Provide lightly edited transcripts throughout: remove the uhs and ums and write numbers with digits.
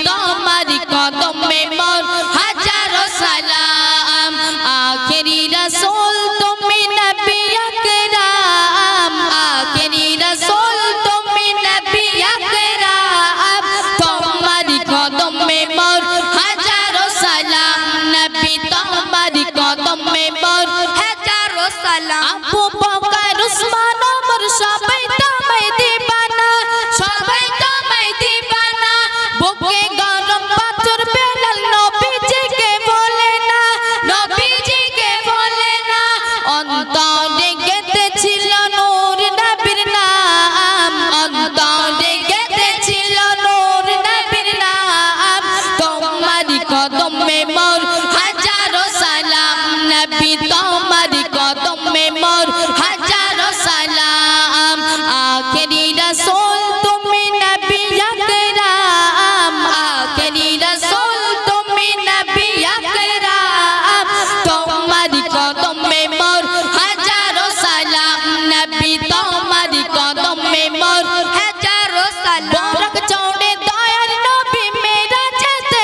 তোমারি কদমে মোর হাজারো সালাম আখেরি রাসূল তুমি নবী আকরাম আখেরি রাসূল তুমি নবী আকরাম তোমারি কদমে মোর হাজারো সালাম নবী তোমারি কদমে মোর হাজারো সালাম আবু বকর উসমান ওমর সবাই তোমায় দিবানা সবাই তোমায় দিবানা বুকে গরম পাথর বেলাল নবীজিকে বলে না নবীজিকে বলে না অন্তরে গেঁথেছিল নূর নবীর নাম অন্তরে গেঁথেছিল নূর নবীর নাম তোমারি কদমে মোর হাজারো সালাম নবী তোমারি কদমে মোর হাজারো সালাম আখেরি রাসূল তুমি নবী আকরাম আখেরি রাসূল তুমি নবী আকরাম তোমারি কদমে মোর হাজারো সালাম নবী তোমারি কদমে মোর হাজারো সালাম বরক চৌড়ে দয়ার নবী মেরা যেতে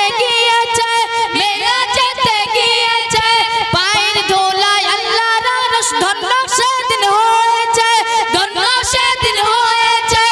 গিয়েছে পায়ের ধুলায় আল্লাহর আরশ ধন্য সেদিন হয়েছে ধন্য সেদিন হয়েছে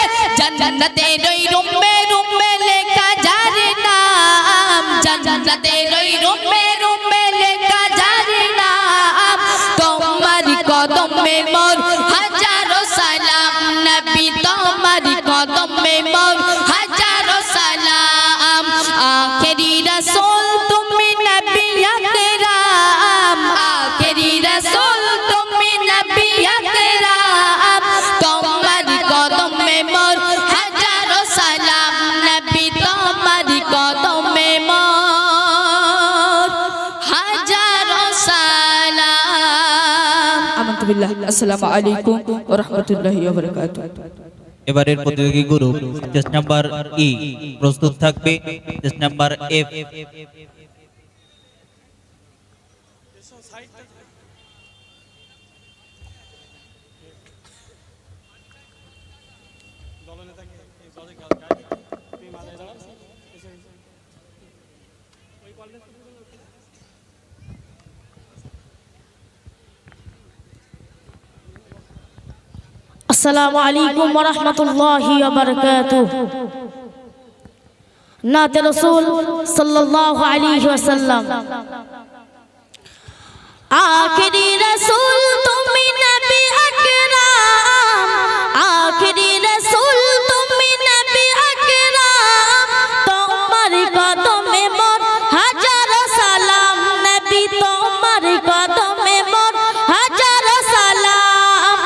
জান্নাতের ওই রুমে রুমে লেখা যার নাম জান্নাতের ওই রুমে রুমে লেখা যার নাম তোমারি কদমে মোর হাজারো সালাম নবী তোমারি কদমে মোর হাজারো সালাম আখেরি রাসূল তুমি নবী আকরাম আখেরি রাসূল তুমি নবী আকরাম তোমারি কদমে মোর হাজারো সালাম নবী তোমারি কদমে মোর হাজারো সালাম আমানতু বিল্লাহ। আসসালামু আলাইকুম ওয়া রাহমাতুল্লাহি ওয়া বারাকাতুহু। এবারের প্রতিযোগী গ্রুপ টেস্ট নাম্বার ই প্রস্তুত থাকবে টেস্ট নাম্বার এফ আসসালামু আলাইকুম ওয়া রাহমাতুল্লাহি ওয়া বারাকাতুহু। নাতে রাসূল সাল্লাল্লাহু আলাইহি ওয়াসাল্লাম আখেরি রাসূল তুমি নবী আকরাম আখেরি রাসূল তুমি নবী আকরাম তোমারি কদমে মোর হাজারো সালাম নবী তোমারি কদমে মোর হাজারো সালাম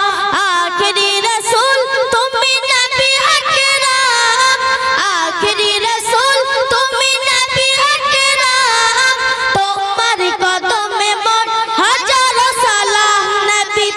আখেরি রাসূল তুমি নবী আকরাম আখেরি রাসূল তুমি নবী আকরাম তোমারি কদমে মোর হাজারো সালাম নবী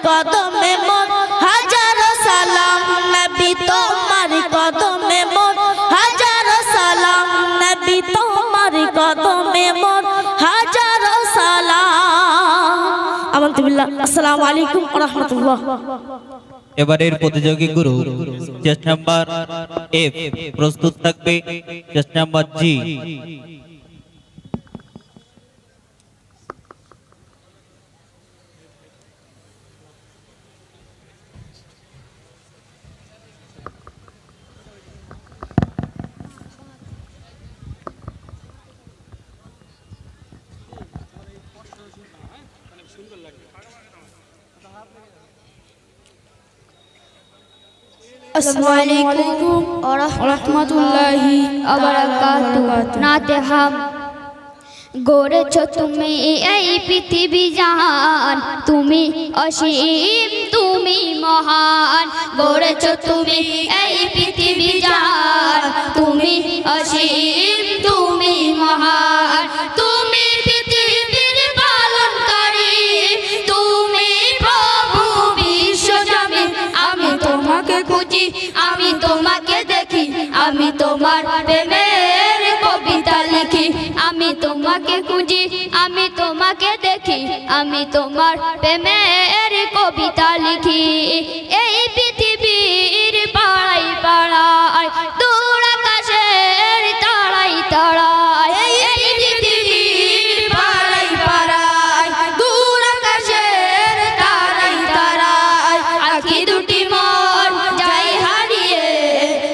কদমে মোর হাজারো সালাম নবী তোমার কদমে মোর হাজারো সালাম নবী তোমার কদমে মোর হাজারো সালাম আমানতু বিল্লাহ আসসালামু আলাইকুম ওয়া রাহমাতুল্লাহ এবারের প্রতিযোগী গ্রুপ চেস্ট নাম্বার এফ প্রস্তুত থাকবে চেস্ট নাম্বার জি আসসালামু আলাইকুম ওয়া রাহমাতুল্লাহি ওয়া বারাকাতুহু নাতে হাম গড়েছ তুমি এই পৃথিবী জাহান তুমি অসীম তুমি মহান গড়েছ তুমি এই পৃথিবী জাহান তুমি অসীম তুমি মহান তুমি পৃথিবীর পালনকারী তুমি প্রভু বিশ্বজনীন আমি তোমাকে খুঁজি আমি তোমাকে দেখি আমি তোমার প্রেমের কবিতা লিখি আমি তোমাকে খুঁজি আমি তোমাকে দেখি আমি তোমার প্রেমের কবিতা লিখি এই পৃথিবীর পাড়ায় পাড়ায় দূর আকাশের তারাই তারায় এই পৃথিবীর পাড়ায় পাড়ায় দূর আকাশের তারাই তারায় আখি দুটি মন যাই হারিয়ে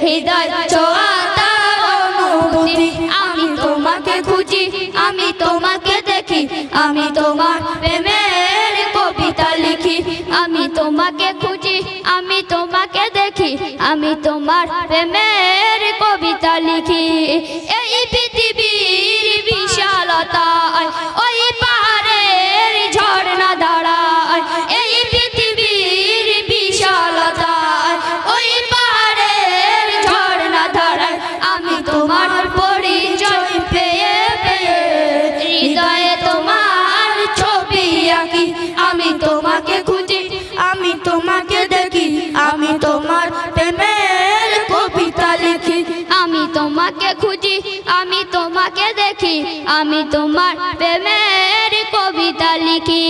হৃদয় ছোঁয়া তার অনুভূতি আমি তোমাকে খুঁজি আমি তোমাকে দেখি আমি তোমার প্রেমের কবিতা লিখি আমি তোমাকে খুঁজি আমি তোমাকে দেখি আমি তোমার প্রেমের কবিতা লিখি এই পৃথিবীর বিশালতায় ওই পাহাড়ের ঝর্ণা দাঁড়ায় এই পৃথিবীর বিশালতায় ওই পাহাড়ের ঝর্ণা দাঁড়ায় আমি তোমার পরিচয় পেয়ে পেয়ে হৃদয়ে তোমার ছবি আঁকি আমি তোমাকে খুঁজি আমি তোমাকে দেখি আমি তোমার প্রেমের কবিতা লিখি আমি তোমাকে খুঁজি আমি তোমাকে দেখি আমি তোমার প্রেমের কবিতা লিখি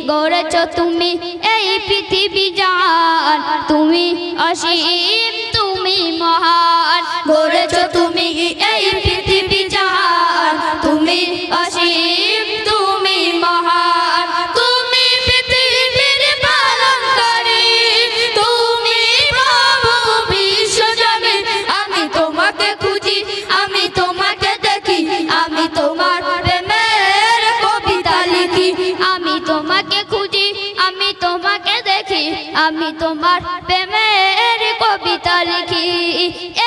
গড়েছ তুমি এই পৃথিবী জাহান তুমি অসীম তুমি মহান গড়েছ তুমি এই পৃথিবী জাহান তুমি অসীম তুমি মহান তুমি পৃথিবীর পালনকারী তুমি প্রভু বিশ্বজনীন আমি তোমাকে খুঁজি আমি তোমাকে দেখি আমি তোমার প্রেমের কবিতা লিখি আমি তোমাকে খুঁজি আমি তোমাকে দেখি আমি তোমার প্রেমের কবিতা লিখি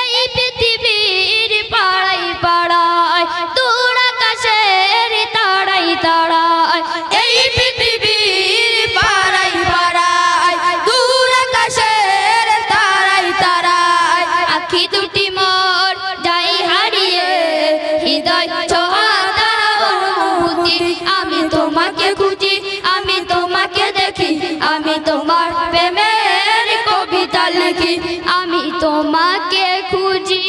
এই পৃথিবীর পাড়ায় পাড়ায় দূর আকাশের তারাই তারায় এই পৃথিবীর পাড়ায় পাড়ায় দূর আকাশের তারাই তারায় আখি দুটি মোর যাই হারিয়ে হৃদয় ছোঁয়া তার অনুভূতি আমি তোমাকে খুঁজি আমি তোমাকে দেখি আমি তোমার প্রেমের কবিতা লিখি আমি তোমাকে খুঁজি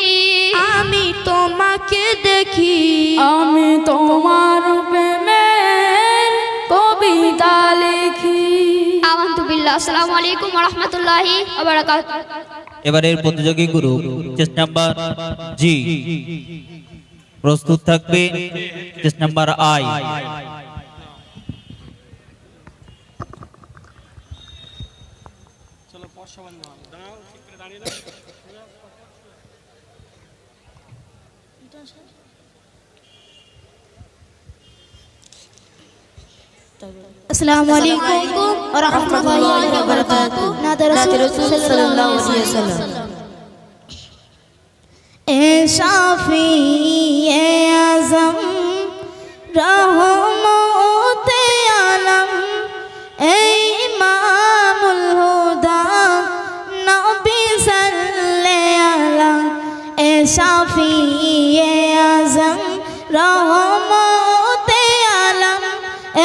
আমি তোমাকে দেখি আমি তোমার প্রেমের কবিতা লিখি আমানতু বিল্লাহ আসসালামু আলাইকুম ওয়া রাহমাতুল্লাহি ওয়া বারাকাতুহু এবারের প্রতিযোগী গ্রুপ চেস্ট নাম্বার জি প্রস্তুত থাকবে চেস্ট নাম্বার আই আসসালামু আলাইকুম ওয়া রাহমাতুল্লাহি ওয়া বারাকাতুহু নাতে রাসূল সাল্লাল্লাহু আলাইহি ওয়াসাল্লাম এ শাফি এ আযম রহমতে আলম এ ইমামুল হুদা নবী সাল্লাল্লাহু আলাইহি এ শাফি এ আযম রহমতে আলম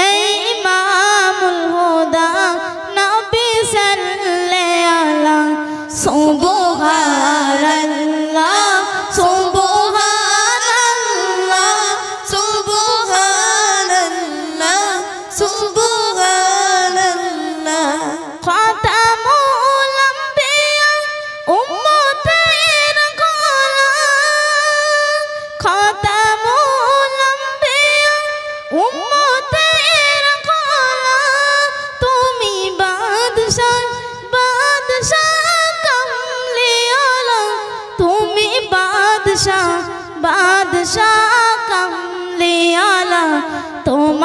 এ ইমামুল হুদা নবী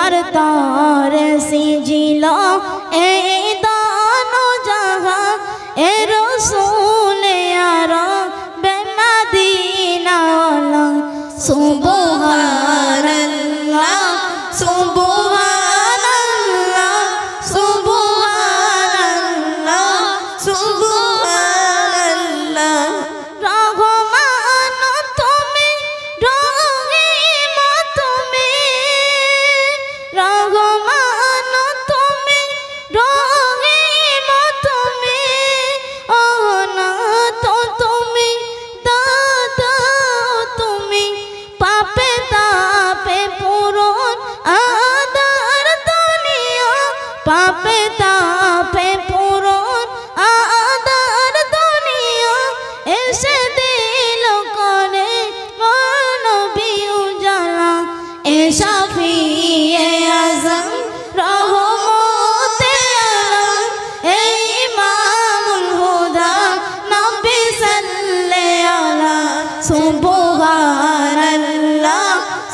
তোমার তারে সিজিলা এই দানো জাহা এ রসুল আরা বেমদিনা ওয়ালা সুবহানাল্লাহ সুবহানাল্লাহ সুবহানাল্লাহ সুবহানাল্লাহ রহমান তুমি রহিম তুমি রহমান তুমি রহিম তুমি অনাথ তুমি দাদা তুমি পাপে তাপে পূরণ আদার দুনিয়া পাপে তাপে পূরণ আদার দুনিয়া এসে দিল করে নবী উজালা এ শাফিয়ে আযম রহমতে আলম এ ইমামুল হুদা নবী সাল্লাল্লাহু আলা সুবহানাল্লাহ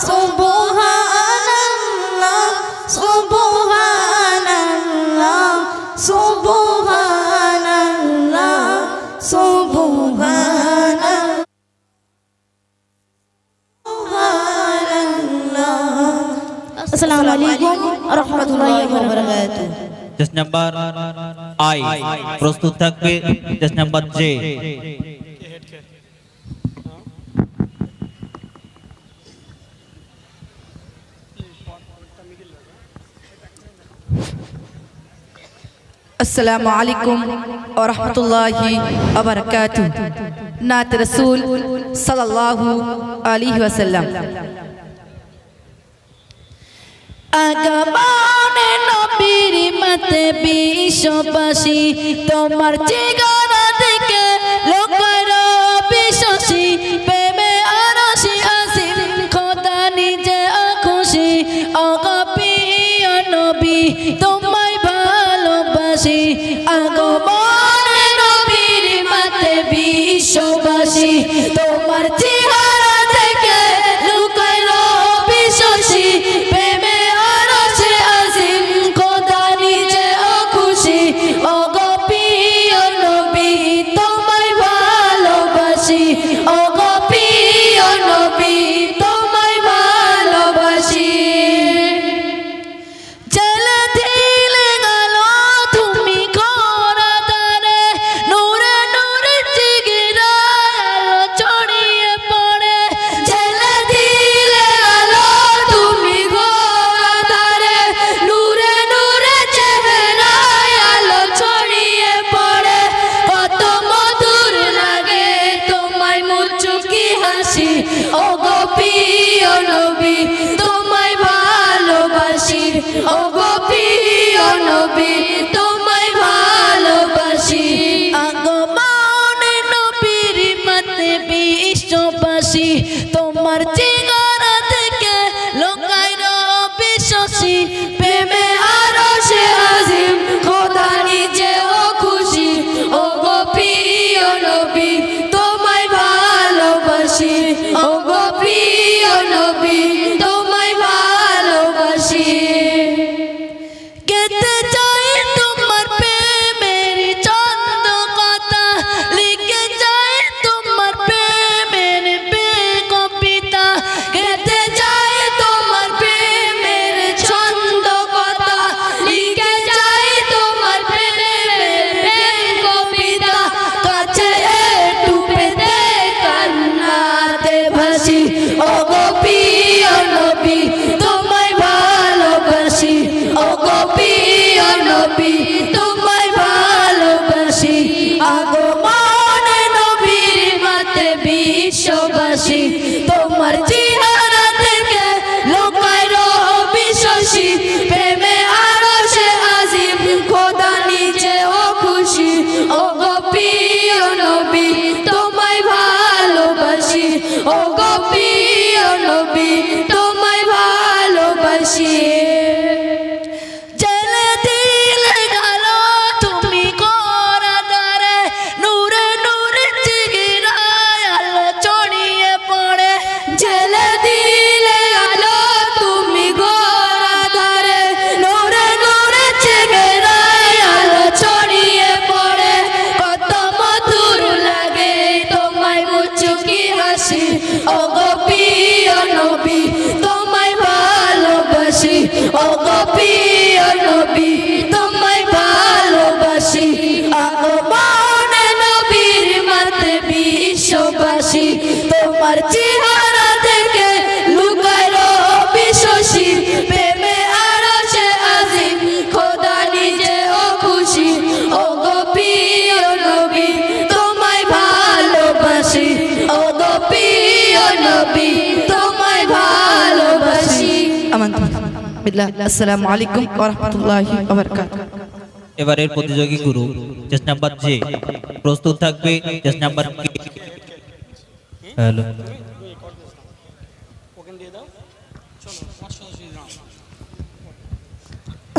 সুবহানাল্লাহ সুবহানাল্লাহ সুবহানাল্লাহ সুবহানাল্লাহ আসসালামু আলাইকুম ওয়া রাহমাতুল্লাহি ওয়া বারাকাতুহু চেস নাম্বার আই প্রস্তুত থাকবে চেস নাম্বার জে السلام عليكم ورحمة الله وبركاته نات رسول صلى الله عليه وسلم আগমনে নবীর মতে বিশ্ববাসী তোমার ঠিকানা থেকে লোকের বিশ্বাসী প্রেমে আরশি আসিম খোদা নিজে খুশি অগপিয় নবী তোমায় ভালোবাসি আগমনে নবীর মতে বিশ্ববাসী তোমার ঠিকানা থেকে লোকের বিশ্বাসী প্রেমে আরশে আসিম খোদা নিজে খুশি অগপিয় নবী তোমায় ভালোবাসি অগপিয় নবী তোমায় ভালোবাসি চলে দিলে গেল তুমি ঘোরা দ্বারে নূরে নূরে জিগিরা আলো ছড়িয়ে পড়ে চলে দিলে গেল তুমি ঘোরা দ্বারে নূরে নূরে চেহারায় আলো ছড়িয়ে পড়ে কত মধুর লাগে তোমায় মুচকি হাসি ওগো প্রিয় নবী তোমায় ভালোবাসি ওগো প্রিয় নবী তোমায় ভালোবাসি আগমনে নবীর মতে বিশ্ববাসী তোমার ঠিকানা থেকে লোকায় বিশ্বাসী প্রেমে আরশে আজিম খোদা নিজে খুশি ওগো প্রিয় নবী তোমায় ভালোবাসি ওগো প্রিয় নবী তোমায় ভালোবাসি কেতে চাই তোমার প্রেমের ছন্দ কথা লিখে চাই তোমার প্রেমের কবিতা কেতে চাই তোমার প্রেমের ছন্দ কথা লিখে চাই তোমার প্রেমের কবিতা কাছে একটু পেতে কান্নাতে ভাসি ওগো প্রিয় নবী তোমায় ভালোবাসি ওগো প্রিয় নবী তোমায় ভালোবাসি আগমনে নবীর মতে বিশ্ববাসী তোমার চেহারা থেকে লোকায় বিশ্বাসী প্রেমে আরশে আজিম খোদা নিজে খুশি ওগো প্রিয় নবী তোমায় ভালোবাসি ওগো প্রিয় নবী তোমায় ভালোবাসি চলে দিলে গেল তুমি ঘোরা দ্বারে নূরে নূরে জিগিরায় আলো ছড়িয়ে পড়ে চলে দিলে গেল তুমি ঘোরা দ্বারে বিল্লাহ। আসসালামু আলাইকুম ওয়া রাহমাতুল্লাহি ওয়া বারাকাতুহু। এবারের প্রতিযোগী গ্রুপ চেস নাম্বার জে প্রস্তুত থাকবে চেস নাম্বার হ্যালো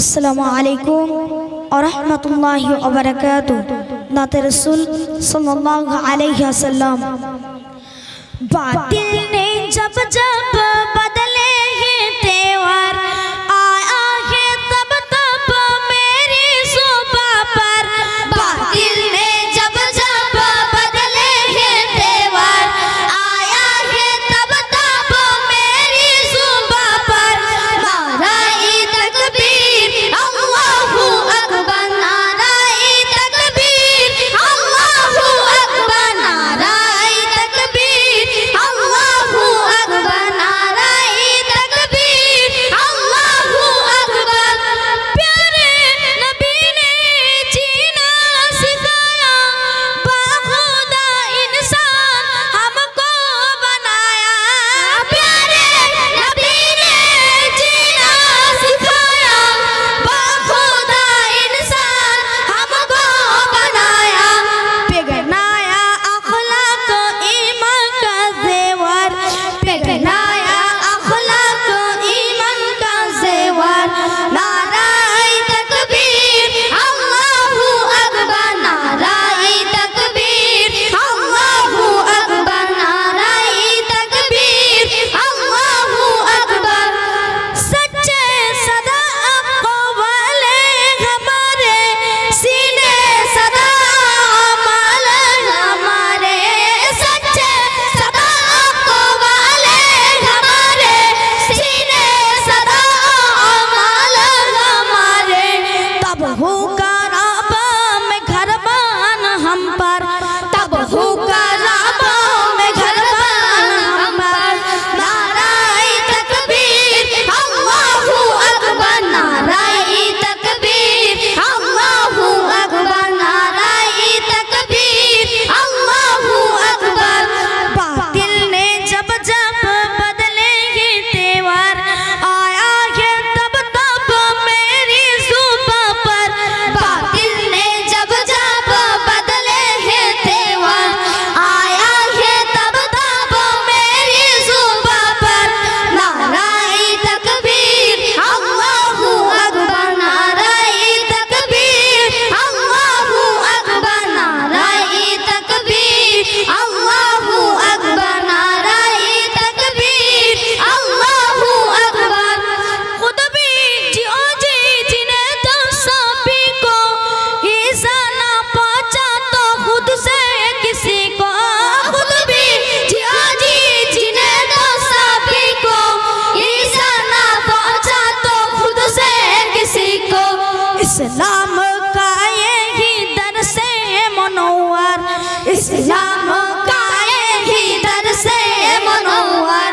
আসসালামু আলাইকুম ওয়া রাহমাতুল্লাহি ওয়া বারাকাতুহু। নাতে রাসূল সাল্লাল্লাহু আলাইহি ওয়াসাল্লাম। बातिल ने जब जब बदले ये त्योहार आया है तब तब मेरी जुबां पर। बातिल ने जब जब बदले ये त्योहार आया है तब तब मेरी जुबां पर। नाराए तकबीर अल्लाहू अकबर, नाराए तकबीर अल्लाहू अकबर, नाराए तकबीर अल्लाहू अकबर, नाराए तकबीर अल्लाहू अकबर। प्यारे नबी ने जीना सिखाया, बाखुदा इंसान हमको बनाया। प्यारे नबी ने जीना सिखाया, बाखुदा इंसान हमको बनाया। पिघलाया अखलाक ईमान का ज़ेवर, पिघलाया अखलाक ईमान का ज़ेवर। नाराए तकबीर अल्लाहू अकबर, नाराए तकबीर अल्लाहू अकबर, नाराए तकबीर अल्लाहू अकबर। सच्चे सदाक़त वाले हमारे सीने सदा अमल हमारे। सच्चे सदाक़त वाले हमारे सीने सदा अमल हमारे। तब होगा रब में घरबान हम पर, तब होगा रब में घरबान हम पर। नाराए तकबीर अल्लाहू अकबर, नाराए तकबीर अल्लाहू अकबर, नाराए तकबीर अल्लाहू अकबर। बातिल ने जब जब बदले ये त्योहार आया है तब तब मेरी जुबां पर। बातिल ने जब जब बदले ये त्योहार आया है तब तब मेरी जुबां पर। नाराए तकबीर अल्लाहू अकबर, नाराए तकबीर अल्लाहू अकबर, नाराए तकबीर अल्लाहू अकबर, नाराए तकबीर अल्लाहू अकबर। खुद भी जियो जी जिन्हें तो सभी को ईसा ना पहुंचा तो खुद से किसी को। खुद भी जियो जी जिन्हें तो सभी को ईसा ना पहुंचा तो खुद से किसी को। इस्लाम का यही दर्स है मुनव्वर, इस्लाम का यही दर्स है मुनव्वर।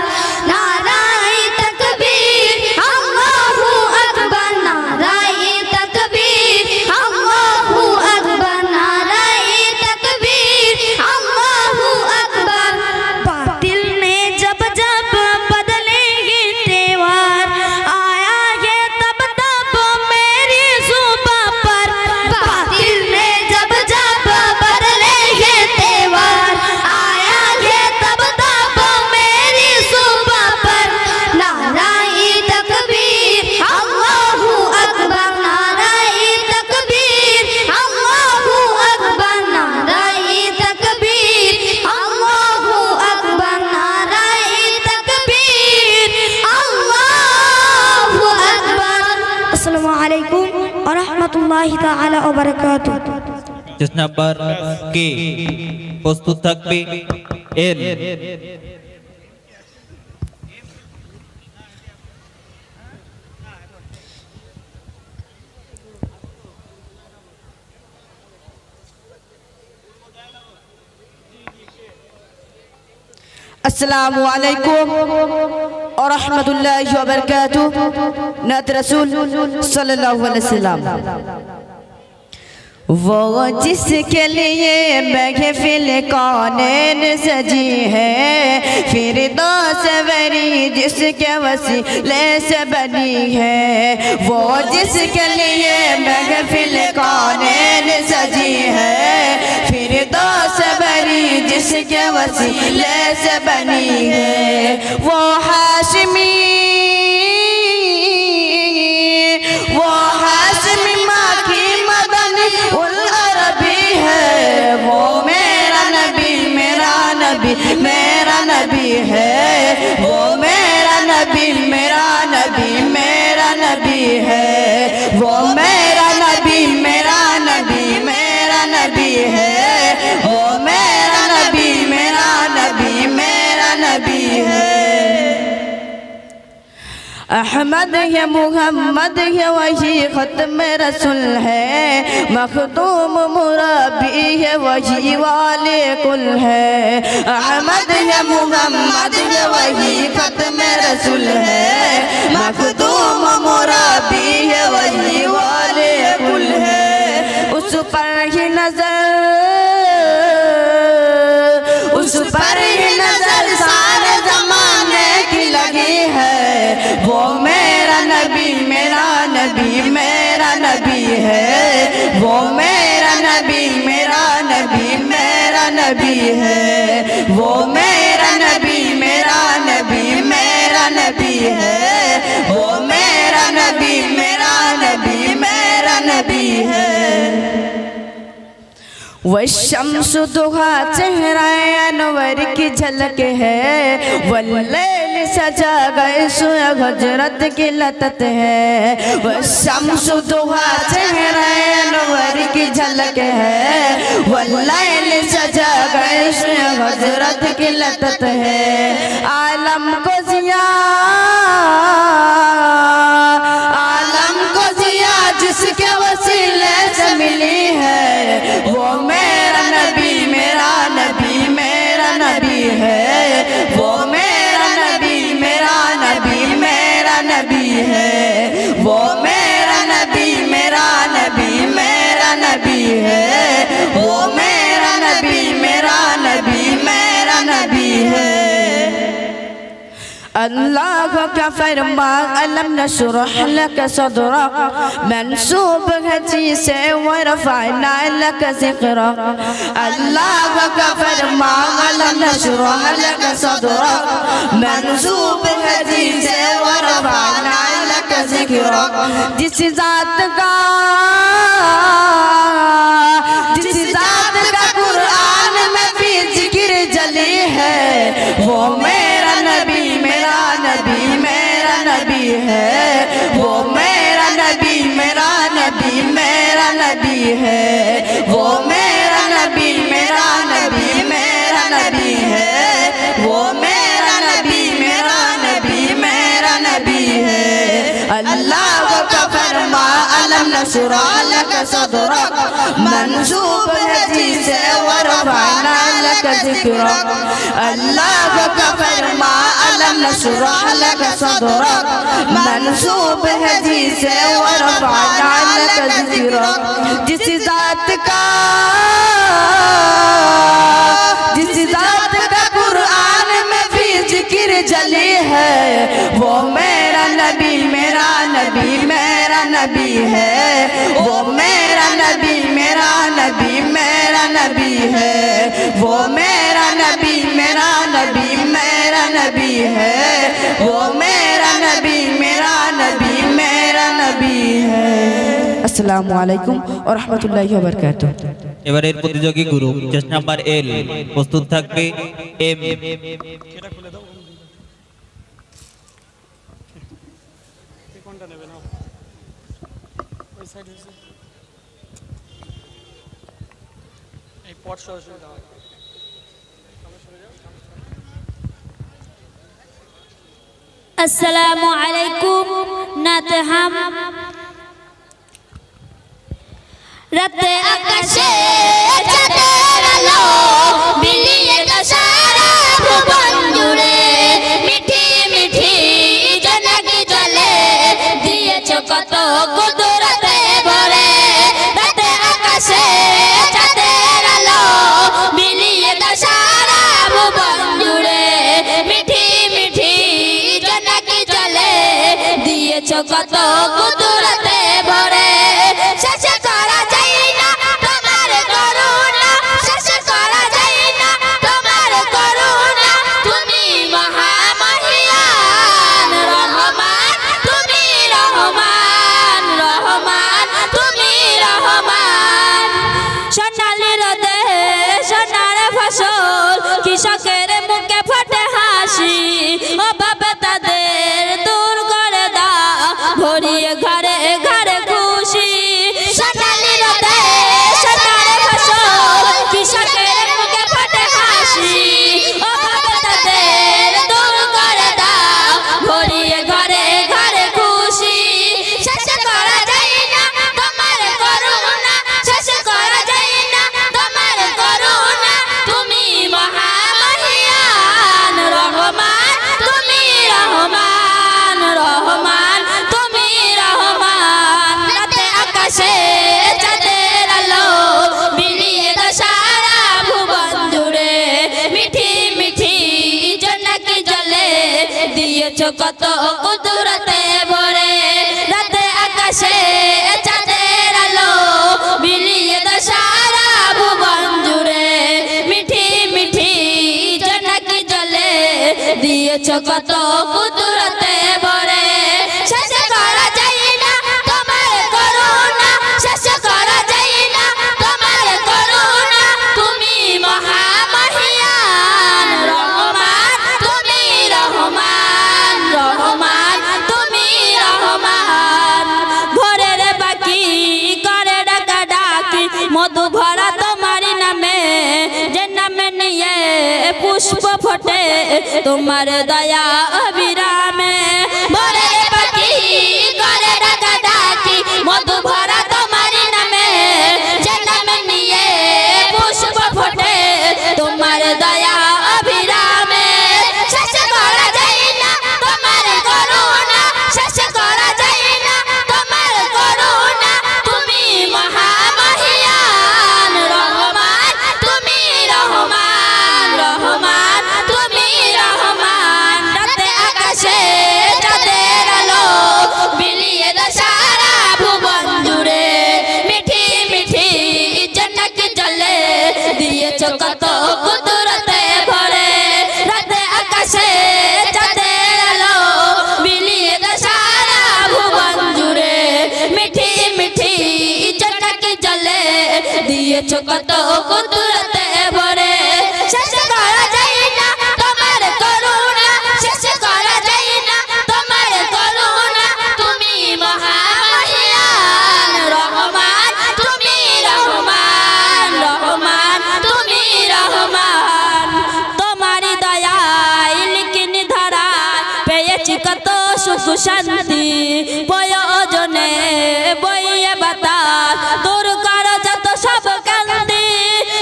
नाराए तकबीर अल्लाहू अकबर, नाराए तकबीर अल्लाहू अकबर, नाराए तकबीर अल्लाहू अकबर। बातिल ने जब जब बदले ये त्योहार आया है तब तब मेरी जुबां पर। बातिल ने जब जब बदले ये त्योहार आया है तब तब मेरी जुबां पर। नाराए तकबीर अल्लाहू अकबर, नाराए तकबीर अल्लाहू अकबर, नाराए तकबीर अल्लाहू अकबर, नाराए तकबीर अल्लाहू अकबर। अस्सलामु अलैकुम व रहमतुल्लाहि ताआला व बाराकातुहू। চেস নাম্বার কে প্রস্তুত থাকবে এল अस्सलामु अलैकुम और रहमतुल्लाहि व बरकातुहू। नात रसूल सल्लल्लाहु अलैहि वसल्लम। वो जिसके लिए महफिल कौनैन सजी है, फिरदौस वरी जिसके वसीले से बनी है। वो जिसके लिए महफिल कौनैन सजी है, फिरदौस वरी जिसके वसीले से बनी है। वो हाशमी माखी मदन उल अरबी है। वो मेरा नबी मेरा नबी मेरा नबी है। वो मेरा नबी मेरा नबी मेरा नबी है। वो मेरा नबी मेरा नबी मेरा नबी है। वो मेरा नबी मेरा नबी मेरा नबी है। अहमद है मुहम्मद है वही ख़त्म रसूल है। मखदूम मुरब्बी है वही वाले कुल है। अहमद है मुहम्मद है वही ख़त्म रसूल है। मखदूम मुरब्बी है वही वाले कुल है। उस पर ही नजर सारे जमाने की लगी है। वो मेरा नबी मेरा नबी मेरा नबी है। वो मेरा नबी मेरा नबी मेरा नबी है। वो मेरा नबी मेरा नबी मेरा नबी है। वो मेरा नबी मेरा नबी मेरा नबी है। वशम्स दुहा चेहरा अनवर की झलक है। वल्लैल सजा गए सोया हजरत की लतत है। वशम्स दुहा चेहरा अनवर की झलक है। वल्लैल सजा गए सोया हजरत की लतत है। आलम को जिया जिसके वसीले से मिली है। वो मेरा नबी मेरा नबी मेरा नबी है। वो मेरा नबी मेरा नबी मेरा नबी है। वो मेरा नबी मेरा नबी मेरा नबी है। वो मेरा नबी मेरा नबी मेरा नबी है। अल्लाह का फरमान अलम नशरह लक सदरक मंसूब है जी से वरफअना लक ज़िक्रक। अल्लाह का फरमान अलम नशरह लक सदरक मंसूब है जी से वरफअना लक ज़िक्रक। जिस ज़ात का कुरान में भी जिक्र जली है। वो मेरा नबी मेरा नबी मेरा नबी है। वो मेरा नबी मेरा नबी मेरा नबी है। वो मेरा नबी मेरा नबी मेरा नबी है। वो मेरा नबी मेरा नबी मेरा नबी है। अल्लाह का फरमा अलम नशरह लक सदरक मंसूब है जी से वरफअना लक ज़िक्रक। अल्लाह का फरमा अलम नशरह लक सदरक मंसूब है जी से वरफअना लक ज़िक्रक। जिस ज़ात का कुरान में भी जिक्र जली है। वो मेरा नबी मेरा नबी मेरा नबी है। वो मेरा नबी मेरा नबी मेरा नबी है। वो मेरा नबी मेरा नबी मेरा नबी है। वो मेरा नबी मेरा नबी मेरा नबी है। अस्सलामु अलैकुम व रहमतुल्लाहि व बारकातुहू। এবারের প্রতিযোগী গ্রুপ চেস নাম্বার এল প্রস্তুত থাকবে এম। अस्सलामु अलैकुम। नात हम রাতে আকাশে চাঁদের আলো মিলিয়ে গেল সারা ভুবন জুড়ে, মিঠি মিঠি জোনাকি জলে দিয়েছো কত কুদরতে ভরে। রাতে আকাশে কত কুদরতে ভরে শেষ করা যায় না তোমার করুণা শেষ করা যায় না তোমার করুণা তুমি মহামহিয়ান রহমান তুমি রহমান রহমান তুমি রহমান সোনালি রোদে সোনার ফসল কৃষকের মুখে ফোটে হাসি অভাব তাদের দূর করে দাও ভরিয়ে ঘরে ঘরে খুশি সোনালি রোদে সোনার ফসল কৃষকের মুখে ফোটে হাসি অভাব তাদের দূর করে দাও ভরিয়ে ঘরে ঘরে খুশি শেষ করা যায় না তোমার করুণা শেষ করা যায় না তোমার করুণা তুমি মহামহিয়ান রহমান তুমি রহমান রহমান তুমি রহমান রাতে আকাশে চাঁদের আলো বিলিয়ে দাও সারা ভুবন জুড়ে মিঠি মিঠি জোনাকি জলে দিয়েছো কত কুদরতে ভরে রাতে আকাশে চাঁদের আলো বিলিয়ে দাও সারা ভুবন জুড়ে মিঠি মিঠি জোনাকি জলে দিয়েছো কত কুদরতে ভরে শেষ করা যায় না তোমার করুণা শেষ করা যায় না তোমার করুণা তুমি মহামহিয়ান রহমান তুমি রহমান রহমান তুমি রহমান ভোরের বাকি করে ডাকা ডাকি মধু ভরা তোমারি নামে যে নামে নিয়ে পুষ্প ফোটে তোমার দয়া অবিরামে ভোরের বাকি করে ডাকা ডাকি মধু ভরা তোমারি নামে যে নামে নিয়ে পুষ্প ফোটে তোমার দয়া অবিরামে শেষ করা যায় না তোমার করুণা শেষ করা যায় না তোমার করুণা তুমি মহামহিয়ান রহমান তুমি রহমান রহমান তুমি রহমান রাতে আকাশে চাঁদের আলো বিলিয়ে দাও সারা ভুবন জুড়ে মিঠি মিঠি জোনাকি জলে দিয়েছো কত কুদরতে ভরে রাতে আকাশে চাঁদের আলো বিলিয়ে দাও সারা ভুবন জুড়ে মিঠি মিঠি জোনাকি জলে দিয়েছো কত কুদরতে ভরে শেষ করা যায় না তোমার করুণা শেষ করা যায় না তোমার করুণা তুমি মহামহিয়ান রহমান তুমি রহমান রহমান তুমি রহমান তোমারি দয়ায় লিখিন ধারা পেয়েছি কত সুখ শান্তি প্রয়োজনে বইয়ে বাতাস দূর করো যত সব কান্দি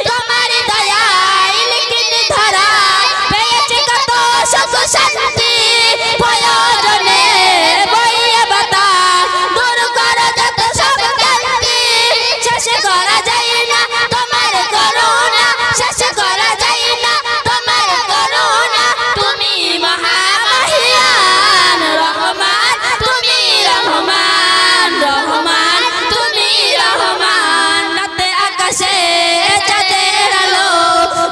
তোমারি দয়ায় লিখিন ধারা পেয়েছি কত সুখ শান্তি প্রয়োজনে বইয়ে বাতাস দূর করো যত সব কান্দি শেষ করা যায় না তোমার করুণা শেষ করা যায় না তোমার করুণা তুমি মহামহিয়ান রহমান তুমি রহমান রহমান তুমি রহমান রাতে আকাশে চাঁদের আলো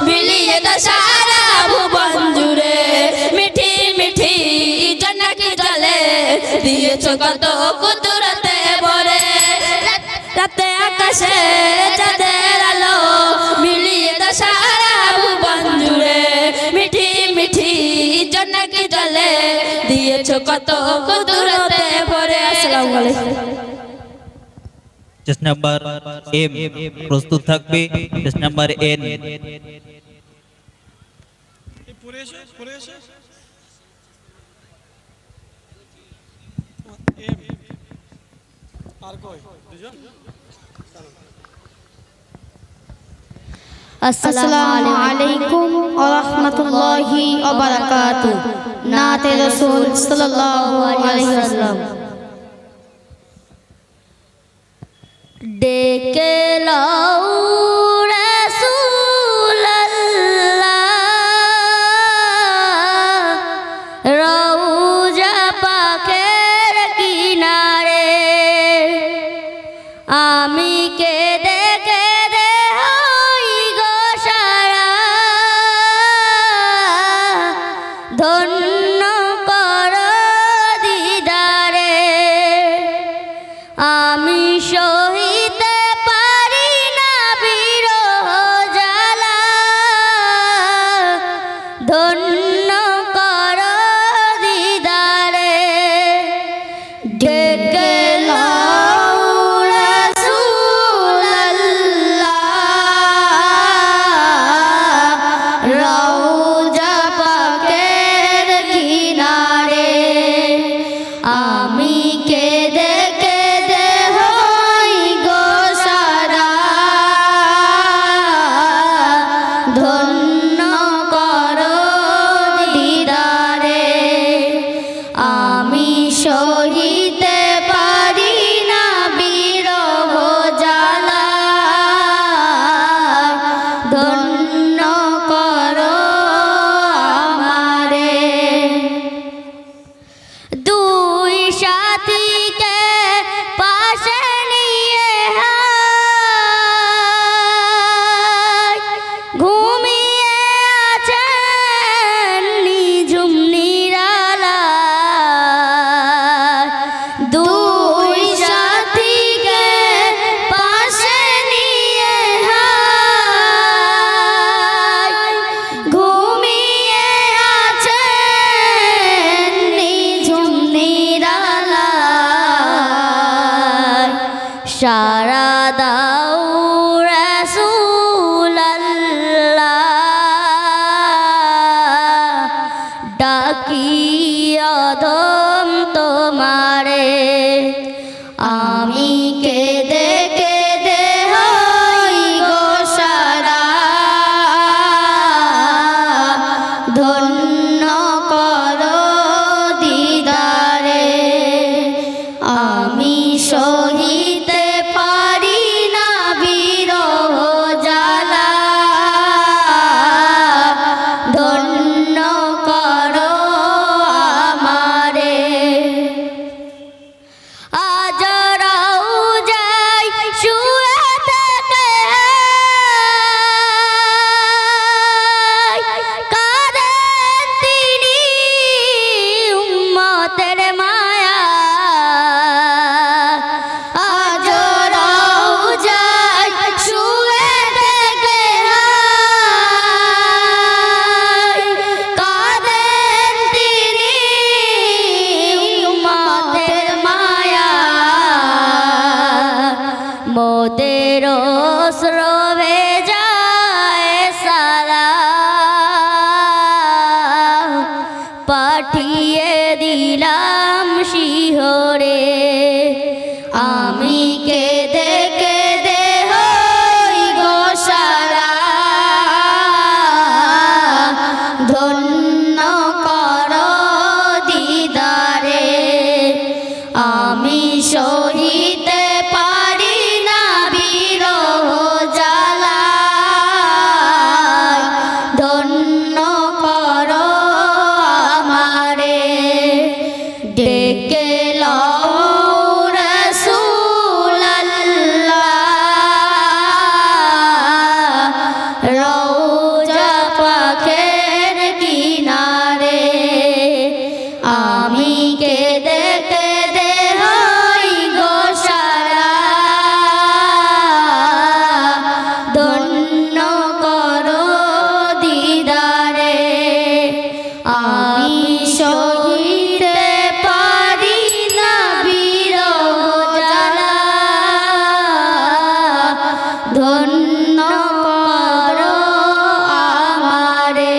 বিলিয়ে দাও সারা ভুবন জুড়ে মিঠি মিঠি জোনাকি জলে দিয়েছো কত কুদরতে ভরে রাতে আকাশে চাঁদের আলো বিলিয়ে দাও সারা ভুবন জুড়ে মিঠি মিঠি জোনাকি জলে দিয়েছো কত কুদরতে ভরে আসসালামু আলাইকুম চেস নাম্বার এম প্রস্তুত থাকবে চেস নাম্বার এন পরে এসে এম আর কই দুজন আসসালামু আলাইকুম ওয়া রাহমাতুল্লাহি ওয়া বারাকাতুহু নাতে রাসূল সাল্লাল্লাহু আলাইহি ওয়াসাল্লাম ডেকে লাও রাসূলুল্লাহ রওজা পাকের কিনারে ধন্য করো দিদারে আমি সহিতে পারি না বিরহ জ্বালা ধন্য করো আমারে দুই সাথীকে পাশে নিয়ে ঘুমিয়ে আছেন নিঝুম নিরালায় দুই সাথীকে পাশে নিয়ে ঘুমিয়ে আছেন নিঝুম নিরালায় সারা দাও রাসূলুল্লাহ ডাকি অদম তোমারে আমি কেঁদে কেঁদে হই গো সারা ধন্য করো দিদারে আমি সহিতে পারি না বিরহ জ্বালা ধন্য করো আমারে আজরাও যাই শুয়ে থেকে কাঁদেন তিনি উম্মতের মায়া আজরাও যাই শুয়ে থেকে কাঁদেন তিনি উম্মতের মায়া মোদের স্রবে যায় সালাম পাঠিয়ে দিলাম শিহরে আমি কেঁদে কেঁদে হই গো সারা ধন্য করো দিদারে আমি সহিতে পারি না বিরহ জ্বালা ধন্য করো আমারে ডেকে লও রাসূলুল্লাহ রওজা পাকের কিনারে আমি কেঁদে কেঁদে হই গো সারা ধন্য করো দিদারে আমি সহিতে পারি না বিরহ জ্বালা ধন্য করো আমারে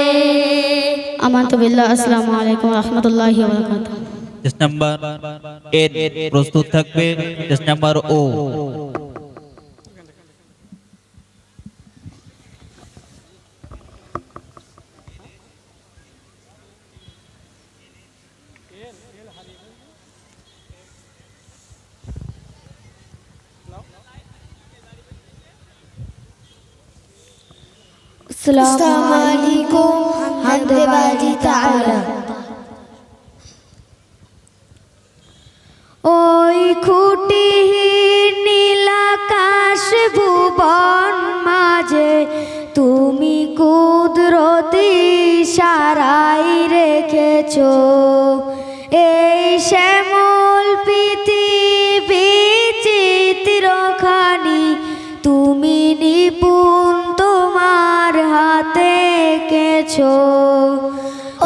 আমানতু বিল্লাহ আসসালামু আলাইকুম ওয়া রাহমাতুল্লাহি ওয়া বারাকাতুহু টেস্ট নাম্বার এ প্রস্তুত থাকবে টেস্ট নাম্বার ও अस्सलामु अलैकुम हमदे बारी ताला ওই খুঁটিহীন নীলাকাশ ভুবন মাঝে তুমি কুদরতি সারাই রেখেছো এই শ্যামল পৃথিবী চিত্রখানি তুমি নিপুণ তোমার হাতে এঁকেছো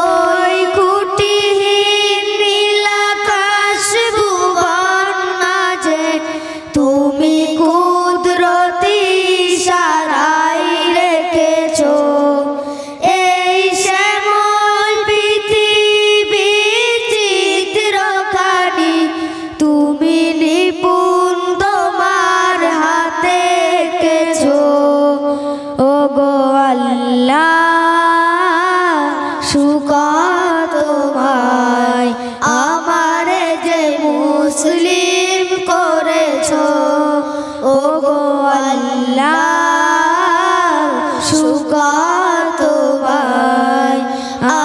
ওই খুঁটিহীন নীলাকাশ ভুবন মাঝে তুমি কুদরতি সারাই রেখেছো এই শ্যামল পৃথিবী চিত্রখানি তুমি নিপুণ তোমার হাতে এঁকেছো ও গো আল্লাহ তোমায়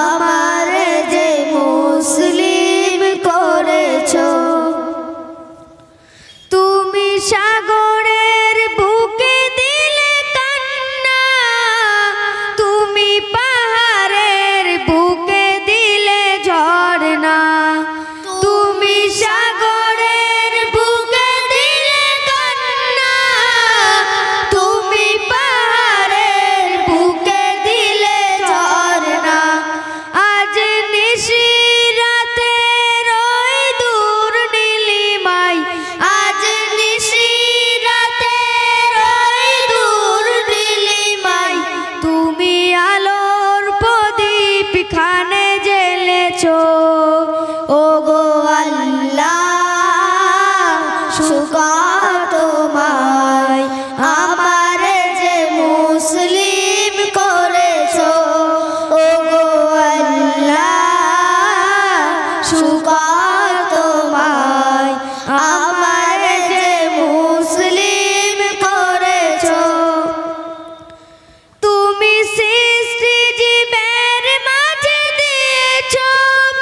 আমার যে মুসলিম করেছো তুমি সাগরের বুকে দিলে কান্না তুমি পাহাড়ের বুকে দিলে ঝরনা তুমি সাগরের বুকে দিলে কান্না তুমি পাহাড়ের বুকে দিলে ঝরনা আজ নিশিরাতে রই দূর নীলিমায় আজ নিশিরাতে রই দূর নীলিমায় তুমি আলোর প্রদীপ খানে জ্বেলেছো ওগো আল্লাহ শুকর তোমায় আমার যে মুসলিম করেছো ওগো আল্লাহ শুকর তোমায় আমার যে মুসলিম করেছো তুমি সৃষ্টি জীবের মাঝে দিয়েছো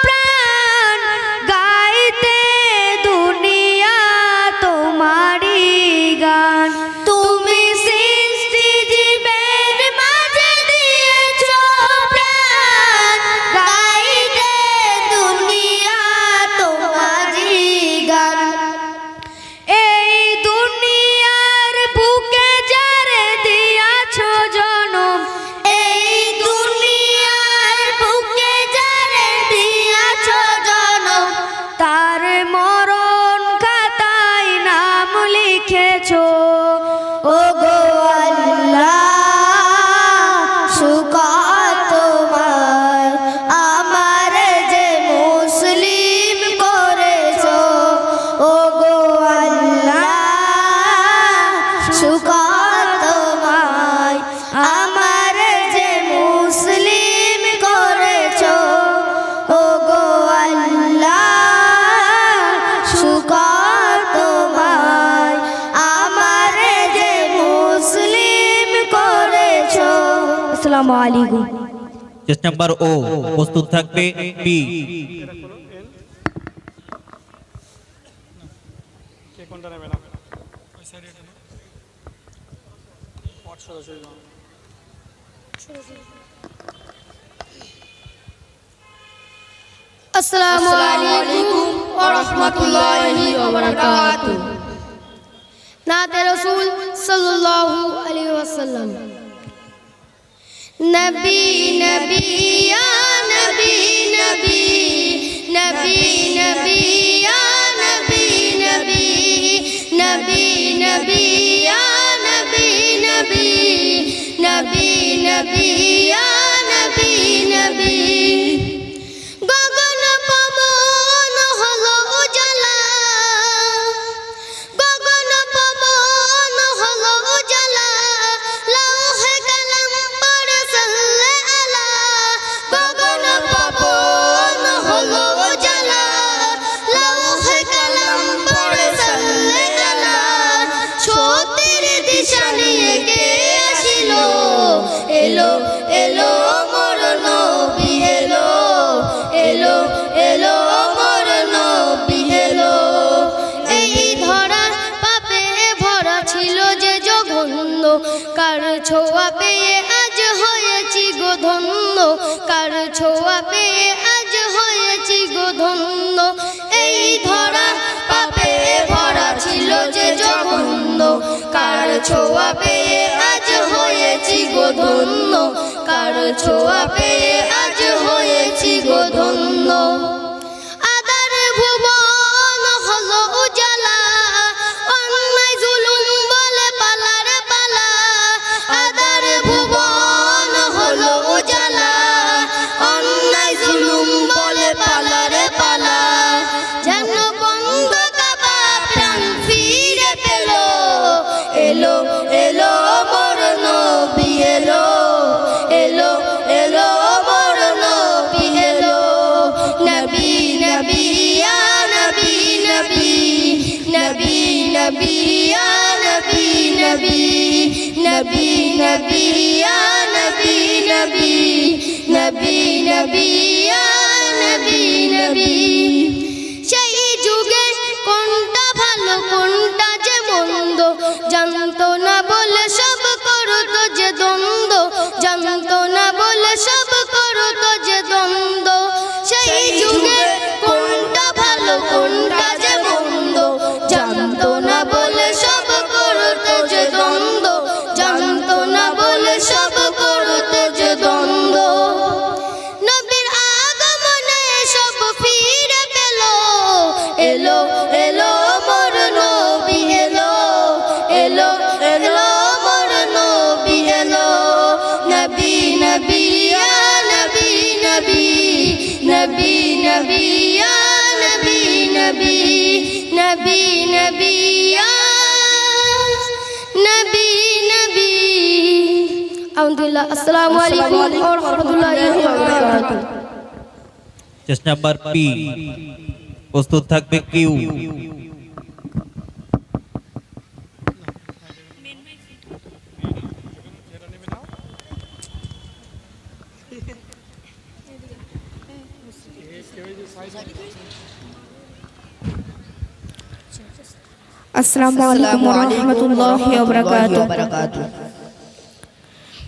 প্রাণ গাইতে দুনিয়া তোমারই গান তুমি সৃষ্টি জীবের মাঝে দিয়েছো প্রাণ গাইতে দুনিয়া তোমারই গান এই দুনিয়ার বুকে যারে দিয়াছো জনম এই দুনিয়ার বুকে যারে দিয়াছো জনম তার মরণ খাতায় নাম লিখেছো ওগো আল্লাহ শুকর তোমায় আমার যে মুসলিম করেছো ওগো আল্লাহ শুকর তোমায় আমার যে মুসলিম করেছো ওগো আল্লাহ শুকর তোমায় আমার যে মুসলিম করেছো আসসালামু আলাইকুম চেস নাম্বার ও প্রস্তুত থাকবে বি। কে কোনটা নেবে না ওই সাইডে এটা না পট সরাসরি দাও আসসালামু আলাইকুম ওয়া রাহমাতুল্লাহি ওয়া বারাকাতুহু নাতে রাসূল সাল্লাল্লাহু আলাইহি ওয়াসাল্লাম নবী নবী ইয়া নবী নবী নবী নবী ইয়া নবী নবী নবী নবী ইয়া নবী নবী নবী নবী ইয়া নবী নবী গগন পবন হলো উজালা গগন পবন হলো উজালা লৌহে কলম পড়ে সাল্লে আলা গগন পবন হলো উজালা লৌহে কলম পড়ে সাল্লে আলা ছোটের দিশা নিয়ে কে আসিলো এলো এলো মোর নবী এলো এলো এলো মোর নবী এলো এই ধরার পাপে ভরা ছিল যে জঘন্য কার ছোঁয়া পেয়ে আজ হয়েছি গো ধন্য কার ছোঁয়া পেয়ে আজ হয়েছি গো ধন্য এই ধরা পাপে ভরা ছিল যে জঘন্য কার ছোঁয়া পেয়ে আজ হয়েছি গো ধন্য কার ছোঁয়া পেয়ে আজ হয়েছি গো ধন্য আদার ভুবন হলো উজালা অন্যায় জুলুম বলে পালার পালা আদার ভুবন হলো উজালা অন্যায় জুলুম বলে পালার পালা যেন বন্ধ কাবা প্রাণ ফিরে পেল এলো এলো মোর নবী এলো এলো এলো মোর নবী এলো নবী নবী ইয়া নবী নবী নবী নবী ইয়া নবী নবী নবী নবী ইয়া নবী নবী নবী নবী ইয়া নবী নবী সেই যুগে কোনটা ভালো কোনটা যে মন্দ জানতো না বলে সব করতো যে দ্বন্দ্ব জানতো না বলে সব করতো যে দ্বন্দ্ব সেই যুগে কোনটা ভালো কোনটা যে মন্দ জানতো না বলে সব করতো যে দ্বন্দ্ব জানতো না বলে সব করতো যে দ্বন্দ্ব নবীর আগমনে সব ফিরে পেল এলো এলো মোর নবী এলো এলো এলো মোর নবী এলো নবী নবী ইয়া নবী নবী নবী নবী ইয়া নবী নবী নবী নবী ইয়া নবী নবী আলহামদুলিল্লাহ আসসালামু আলাইকুম ওয়া রাহমাতুল্লাহি ওয়া বারাকাতুহু চেস্ট নাম্বার পি প্রস্তুত থাকবে কিউ আসসালামু আলাইকুম ওয়া রাহমাতুল্লাহি ওয়া বারাকাতুহু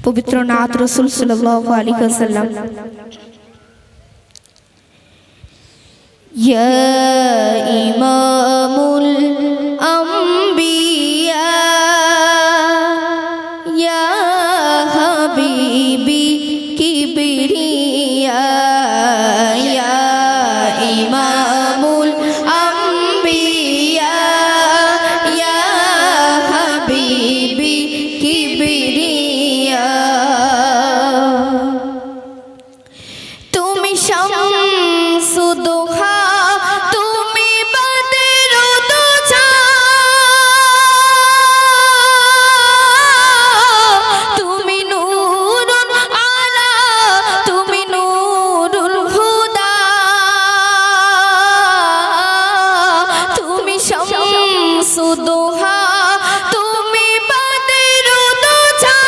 পবিত্র নাত রাসূল সাল্লাল্লাহু আলাইহি ওয়াসাল্লাম ইয়া ইমামুল আম্বিয়া ইয়া হাবিবি কিবরিয়া ইয়া ইমামুল আম্বিয়া ইয়া হাবিবি কিবরিয়া তুমি শামসুদোহা তুমি বদরুদোজা তুমি নূরুন আলা তুমি নূরুল হুদা তুমি শামসুদোহা তুমি বদরুদোজা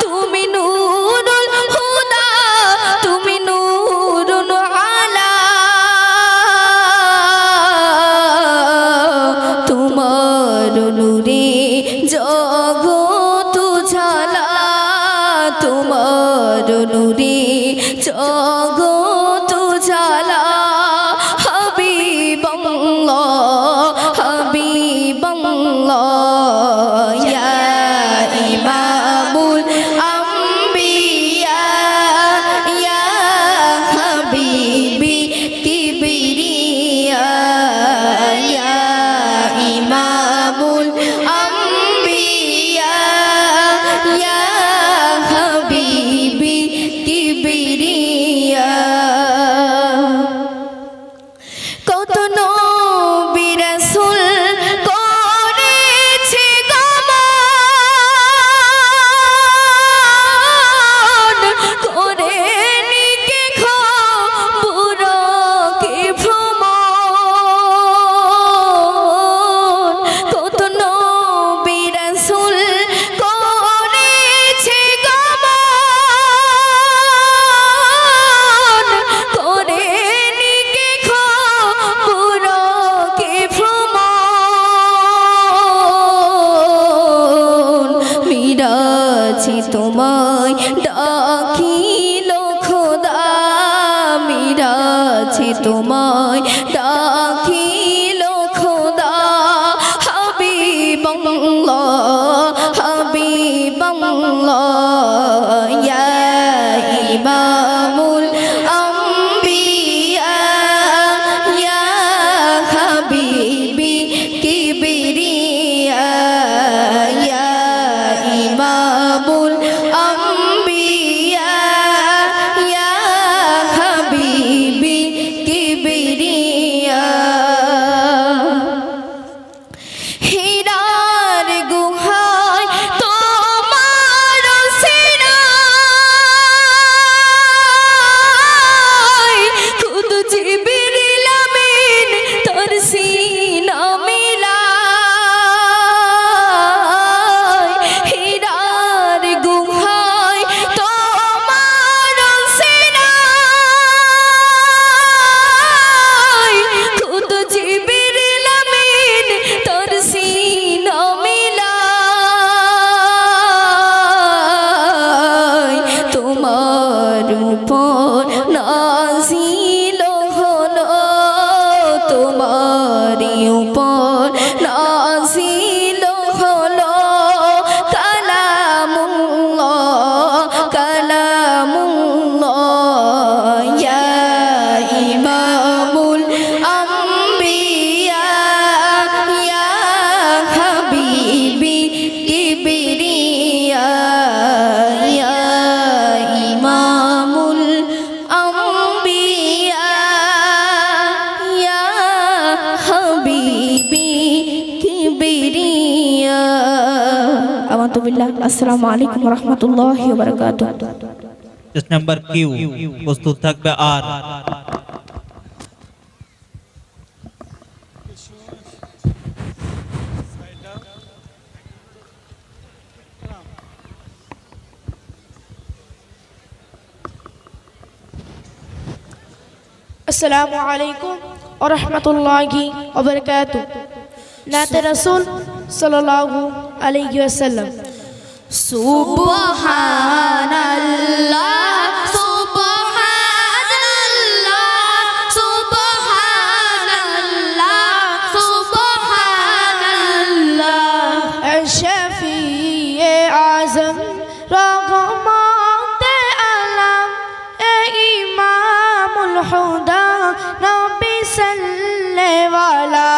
তুমি নূরুল হুদা তুমি নূরুন আলা তোমার নূরে জগৎ ঝালা তোমার নূরে জগৎ ঝালা হাবিবাল্লাহ হাবিবাল্লাহ ইয়া ইমামুল আম্বিয়া ইয়া হাবিবি কিবরিয়া ইয়া ইমামুল আম্বিয়া ইয়া হাবিবি কিবরিয়া কত নবী রাসূল করেছে গমন করে নিকে খবর কে ভ্রমণ কত নবী রাসূল করেছে গমন করে নিকে খবর কে ভ্রমণ মিরাজি তোমায় ডাকিল খোদা মিরাজি তোমায় ডাকিল খোদা হাবিবাল্লাহ হাবিবাল্লাহ ইয়া ইমামুল আম্বিয়া ইয়া হাবিবি কিবরিয়া ইয়া ইমামুল আম্বিয়া ইয়া হাবিবি কিবরিয়া হীরার গুহায় তোমার সিনা আমাতু বিল্লাহ। আসসালামু আলাইকুম ওয়া রাহমাতুল্লাহি ওয়া বারাকাতুহু। চেস্ট নাম্বার কিউ প্রস্তুত থাকবে আর। السلام عليكم ورحمة الله وبركاته. نات رسول صلى الله عليه وسلم. সুবহানাল্লাহ সুবহানাল্লাহ সুবহানাল্লাহ সুবহানাল্লাহ الشفيع أعظم رغمات ألم إمام الهدى نبي صلى ولا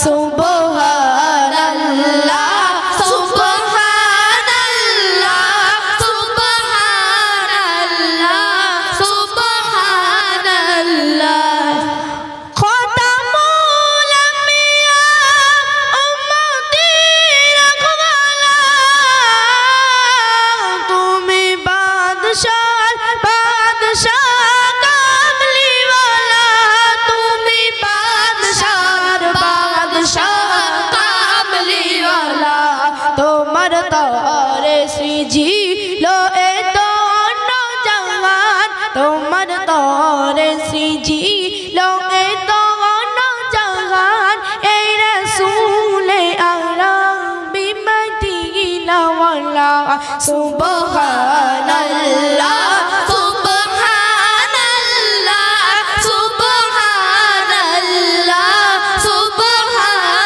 سبحان الله সুবহানাল্লাহ সুবহানাল্লাহ সুবহানাল্লাহ ختم الأنبياء أمتي رغوالا তুমি বাদশাহ কামলি ওয়ালা তুমি বাদশাহ কামলি ওয়ালা তোমার তরে সৃজি লো এ দোনো জাহান তোমার তরে সৃজি লো এ দোনো জাহান এই রাসূলে আরবি মদিনা ওয়ালা সুবহানাল্লাহ সুবহানাল্লাহ সুবহানাল্লাহ সুবহানাল্লাহ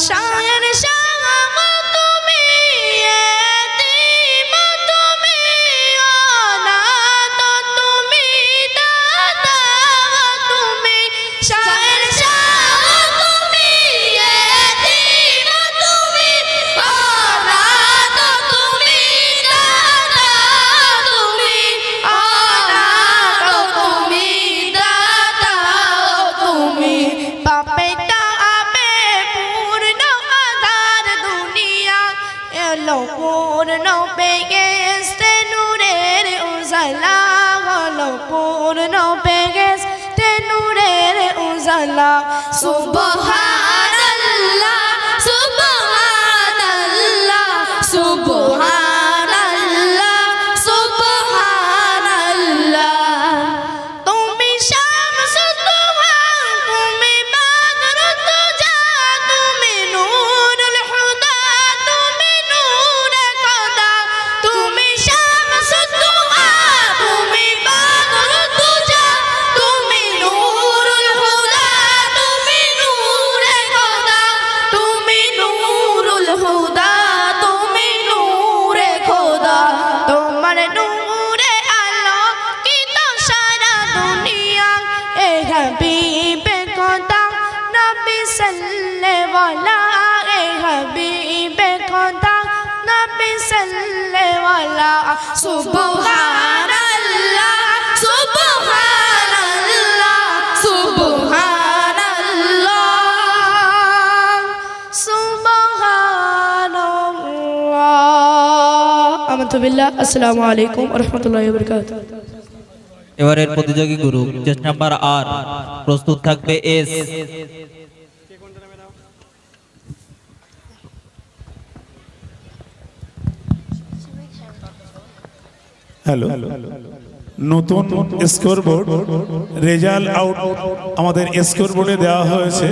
শায়ের শাহ তুমি এতিম তুমি অনাথ তুমি দাতা তুমি শায়ের শাহ তুমি এতিম তুমি অনাথ তুমি দাতা তুমি অনাথ তুমি দাতা তুমি পাপে তাপে পূর্ণ আধার দুনিয়া এলো পূর্ণ বেগেস্তে নূরের উজালা হলো পূর্ণ বেগেস্তে নূরের উজালা সুবহানাল্লাহ সুবহানাল্লাহ সুবহানাল্লাহ সুবহানাল্লাহ তুমি শামসুদ দুহা তুমি বাদরুদ দুজা তুমি নূরুল হুদা তুমি নূরে খোদা তুমি শামসুদ দুহা তুমি বাদরুদ দুজা তুমি নূরুল হুদা তুমি নূরে খোদা তুমি নূরুল হুদা তুমি নূরে খোদা তোমার নূরে আলো কি তো সারা দুনিয়া এ হাবিবে খোদা নবী সাল্লাল্লাহু এ হাবিবে খোদা নবী সাল্লাল্লাহু সুবহানাল্লাহ সুবহানাল্লাহ সুবহানাল্লাহ সুবহানাল্লাহ আমাতু বিল্লাহ। আসসালামু আলাইকুম ওয়া রাহমাতুল্লাহি ওয়া বারাকাতুহু। এবারের প্রতিযোগী গ্রুপ চেস্ট নাম্বার আর প্রস্তুত থাকবে এস। হ্যালো, নতুন স্কোরবোর্ড রেজাল্ট আউট আমাদের স্কোরবোর্ডে দেওয়া হয়েছে।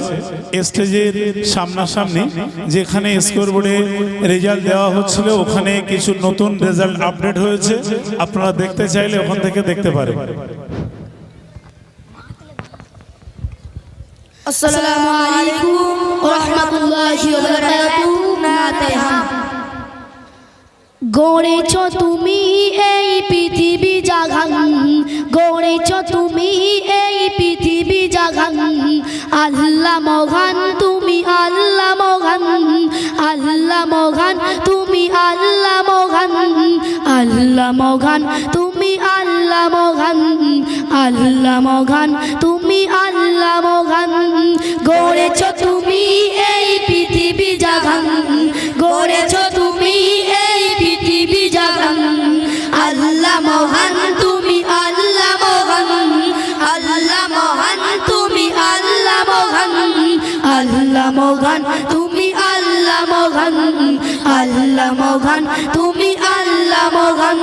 স্টেজের সামনাসামনি যেখানে স্কোরবোর্ডে রেজাল্ট দেওয়া হচ্ছিল ওখানে কিছু নতুন রেজাল্ট আপডেট হয়েছে। আপনারা দেখতে চাইলে ওখান থেকে দেখতে পারেন। আসসালামু আলাইকুম ওয়া রাহমাতুল্লাহি ওয়া বারাকাতুহু। নাতে হাম গড়েছ তুমি এই পৃথিবী জাগান, গড়েছ তুমি এই পৃথিবী জাগান। আল্লাহ মহান তুমি আল্লাহ মহান, আল্লাহ মহান তুমি আল্লাহ মহান, আল্লাহ মহান তুমি আল্লাহ মহান, আল্লাহ মহান তুমি আল্লাহ মহান। গড়েছ তুমি এই পৃথিবী জাগান, গড়ে তুমি আল্লাহ মহান, আল্লাহ মহান, তুমি আল্লাহ মহান।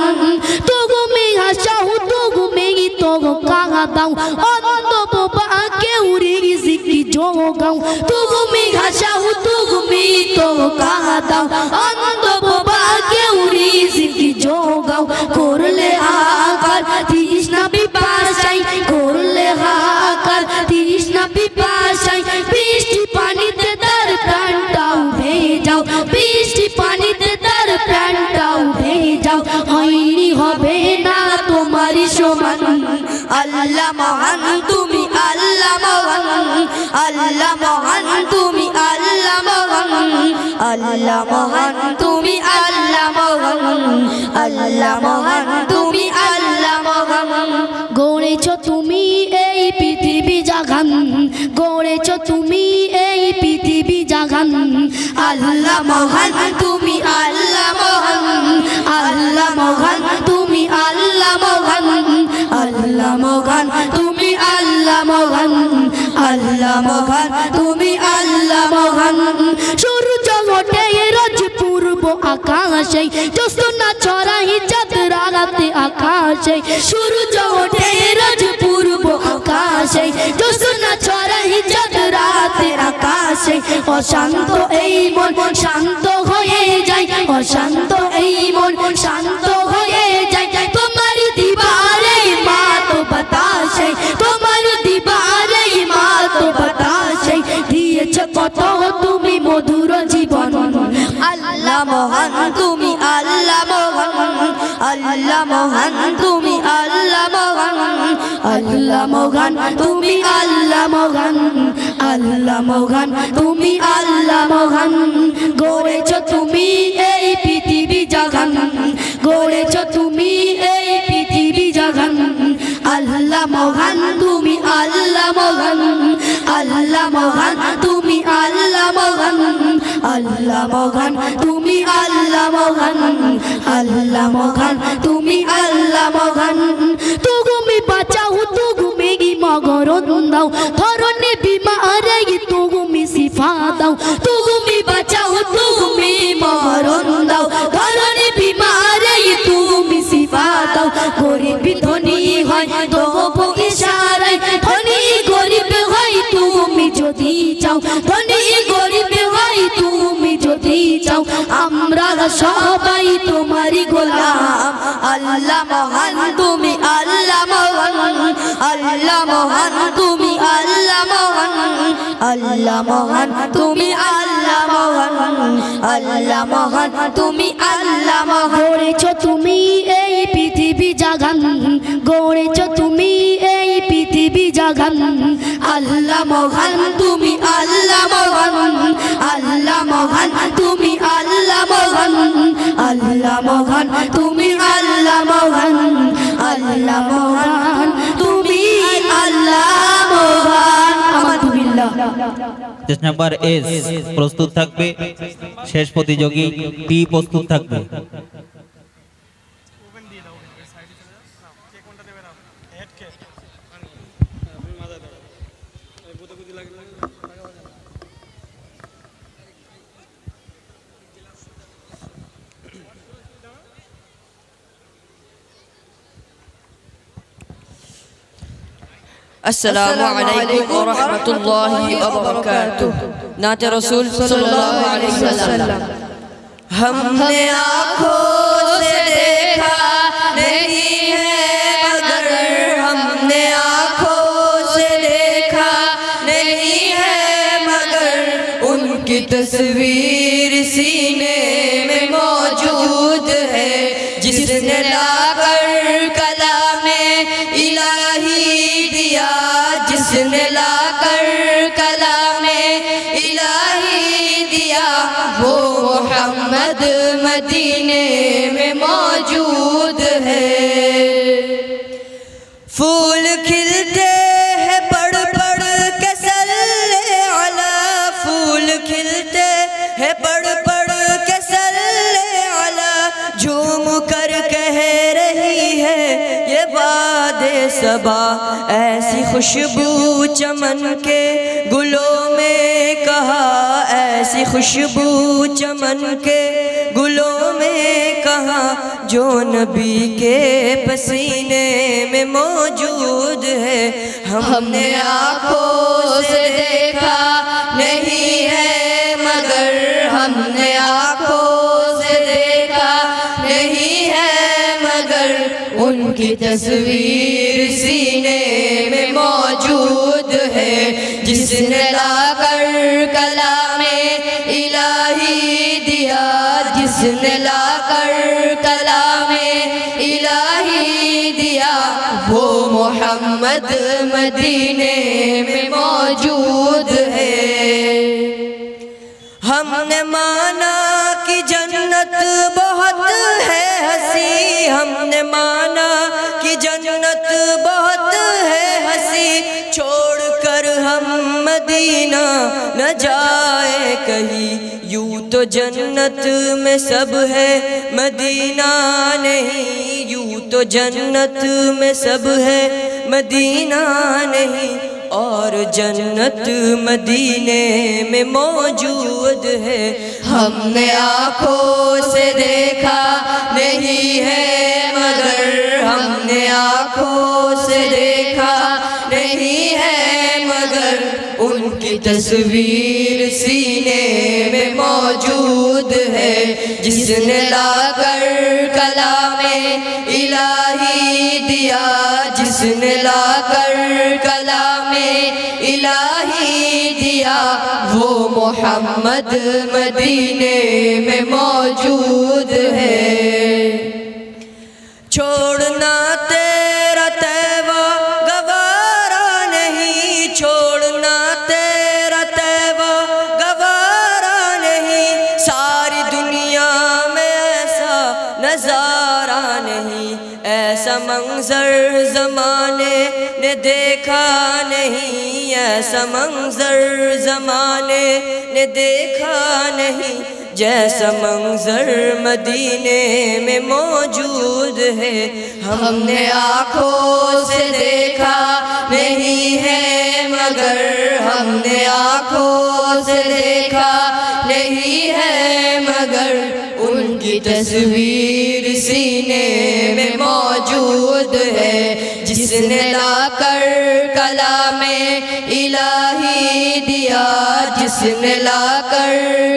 তুমি হাসাও তুমি তো কাহা দাও, অন্ধ বাবা কেউ রিজিকি জোগাও। তুমি হাসাও তুমি তো কাহা দাও, অন্ধ বাবা কেউ রিজিকি জোগাও। করলে হাকার তৃষ্ণা পিপাসায়, করলে হাকার তৃষ্ণা পিপাসায়, বৃষ্টি পানিতে তার প্রাণটাও ভেজাও, বৃষ্টি পানিতে তার প্রাণটাও ভেজাও। হয়নি হবে না তোমারই সমান, আল্লাহ মহান তুমি আল্লাহ মহান, আল্লাহ মহান তুমি আল্লাহ মহান, আল্লাহ মহান তুমি আল্লাহ মহান, আল্লাহ মহান তুমি আল্লাহ মহান। গড়েছ তুমি এই পৃথিবী জাগান, গড়েছ তুমি এই পৃথিবী জাগান। আল্লাহ মহান তুমি আল্লাহ মহান, আল্লাহ মহান তুমি আল্লাহ মহান, আল্লাহ মহান তুমি আল্লাহ মহান, আল্লাহ মহান তুমি আল্লাহ মহান। সূর্য ওঠে রোজ পূর্ব আকাশে, জ্যোৎস্না ছড়াই চাঁদ রাতে আকাশে। সূর্য ওঠে রোজ পূর্ব আকাশে, জ্যোৎস্না ছড়াই চাঁদ রাতে আকাশে। অশান্ত এই মন শান্ত হয়ে যায়, অশান্ত এই মন শান্ত হয়ে যায়। তোমার দিবারে মাত বাতাসে, তোমার দিবারে মাত বাতাসে। দিয়েছ কত তুমি মধুর জীবন, আল্লাহ মহান তুমি আল্লাহ মহান, আল্লাহ মহান তুমি আল্লাহ মহান, আল্লাহ মহান তুমি আল্লাহ মহান, আল্লাহ মহান তুমি আল্লাহ মহান। গড়েছ তুমি এই পৃথিবী জাগান, গড়েছ তুমি এই পৃথিবী জাগান। আল্লাহ মহান তুমি আল্লাহ মহান, আল্লাহ মহান তুমি আল্লাহ মহান, আল্লাহ মহান তুমি আল্লাহ মহান, আল্লাহ মহান তুমি আল্লাহ মহান। তুমি বাঁচাও তুমি মগরণ দাও, ধরনে বিমারে তুমি শিফা দাও। তুমি বাঁচাও তুমি মগরণ দাও, ধরনে বিমারে তুমি শিফা দাও। গরিব ধনী হয় তবু ইশারায়, ধনী গরিব হয় তুমি যদি চাও, ধনী গরিব হয় তুমি যদি চাও। আমরা সবাই তোমারই গোলাম, আল্লাহ মহান তুমি আল্লাহ মহান, আল্লাহ মহান তুমি আল্লাহ মহান, আল্লাহ মহান তুমি আল্লাহ মহান, আল্লাহ মহান তুমি আল্লাহ মহান। গড়েছ তুমি এই পৃথিবী জাগান, গড়েছ তুমি এই পৃথিবী জাগান। আল্লাহ মহান তুমি আল্লাহ মহান, আল্লাহ মহান তুমি আল্লাহ মহান, আল্লাহ মহান তুমি আল্লাহ মহান, আল্লাহ মহান তুমি আল্লাহ মহান। আলহামদুলিল্লাহ। 10 নম্বর এস প্রস্তুত থাকবে, শেষ প্রতিযোগী টি প্রস্তুত থাকবে। ওপেন দিয়ে দাও, ওই সাইডে চলে যাও। কে কোনটা দেবে না? হেড কে? তুমি মাথা দাও। এই বুদ্ধ বুদ্ধি লাগে। السلام عليكم ورحمة الله وبركاته। नात रसूल सल्लल्लाहु अलैहि वसल्लम। हमने आँखों से देखा नहीं है मगर, हमने आँखों से देखा नहीं है मगर, उनकी तस्वीर सीने में मौजूद है। जिसने लाकर कलामे इलाही दिया, जिसने लाकर कलामे इलाही दिया, वो मोहम्मद मदीने में मौजूद है। फूल खिलते हैं पढ़ पढ़ के सल्ले अला, फूल खिलते हैं पढ़ पढ़ के सल्ले अला, झूम कर कह रही है ये वादे सबा, ऐसी खुशबू चमन के गुलों में कहा, ऐसी खुशबू चमन के गुलों में कहाँ जो नबी के पसीने में मौजूद है। हमने आँखों से देखा नहीं है मगर हमने आँखों से देखा नहीं है मगर उनकी तस्वीर सीने में मौजूद है। जिसने लाकर कलामे इलाही दिया, जिसने लाकर कलामे इलाही दिया, वो मोहम्मद मदीने में मौजूद है। हमने माना कि जन्नत बहुत है हंसी, हमने माना कि जन्नत बहुत है हंसी, छोड़कर हम मदीना न जाए कहीं। यूं तो जन्नत में सब है मदीना नहीं, यूं तो जन्नत में सब है मदीना नहीं, और जन्नत मदीने में मौजूद है। हमने आँखों से देखा नहीं है मगर हमने आँखों से देखा नहीं है मगर उनकी तस्वीर सीने में मौजूद है। जिसने लाकर कलामे इलाही दिया, जिसने लाकर कलामे इलाही दिया, वो मोहम्मद मदीने में मौजूद है। छोड़ना तेरा तैवा गवारा नहीं, छोड़ना तेरा तैवा गवारा नहीं, सारी दुनिया में ऐसा नजारा नहीं, ऐसा मंजर जमाने ने देखा नहीं, ऐसा मंजर जमाने ने देखा नहीं, जैसा मंजर मदीने में मौजूद है। हमने आँखों से देखा नहीं है मगर हमने आँखों से देखा नहीं है मगर उनकी तस्वीर सीने में मौजूद है। जिसने लाकर कलामे इलाही दिया, जिसने लाकर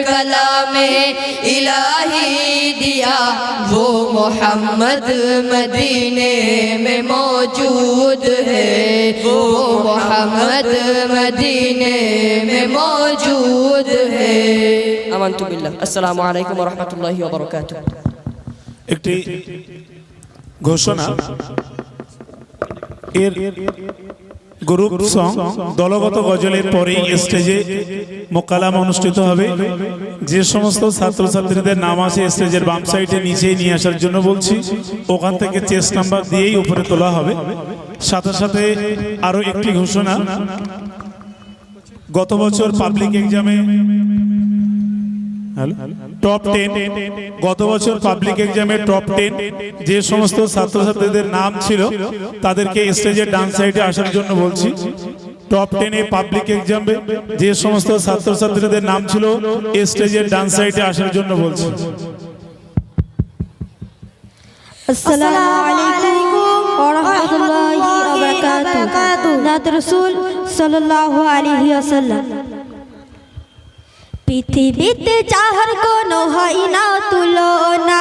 कलामे इलाही दिया, वो मोहम्मद मदीने में मौजूद है, वो मोहम्मद मदीने में मौजूद है। आमन्तु बिल्लाह। अस्सलामु अलैकुम व रहमतुल्लाहि व बाराकातुहू। একটি ঘোষণা, এর গ্রুপ সং দলগত গজলের পরেই স্টেজে মোকালাম অনুষ্ঠিত হবে। যে সমস্ত ছাত্রছাত্রীদের নাম আছে স্টেজের বাম সাইডে নিচেই নিয়ে আসার জন্য বলছি, ওখান থেকে চেস্ট নাম্বার দিয়েই উপরে তোলা হবে। সাথে সাথে আরো একটি ঘোষণা, গত বছর পাবলিক এক্সামে টপ 10, গত বছর পাবলিক এক্সামে টপ 10 যে সমস্ত ছাত্রছাত্রীদের নাম ছিল তাদেরকে স্টেজের ডান সাইডে আসার জন্য বলছি। টপ 10 এ পাবলিক এক্সামে যে সমস্ত ছাত্রছাত্রীদের নাম ছিল স্টেজের ডান সাইডে আসার জন্য বলছি। আসসালামু আলাইকুম ওয়া রাহমাতুল্লাহি ওয়া বারাকাতুহু। নাত রাসূল সাল্লাল্লাহু আলাইহি ওয়াসাল্লাম। পৃথিবীতে যাহার কোনো হয় না তুলনা,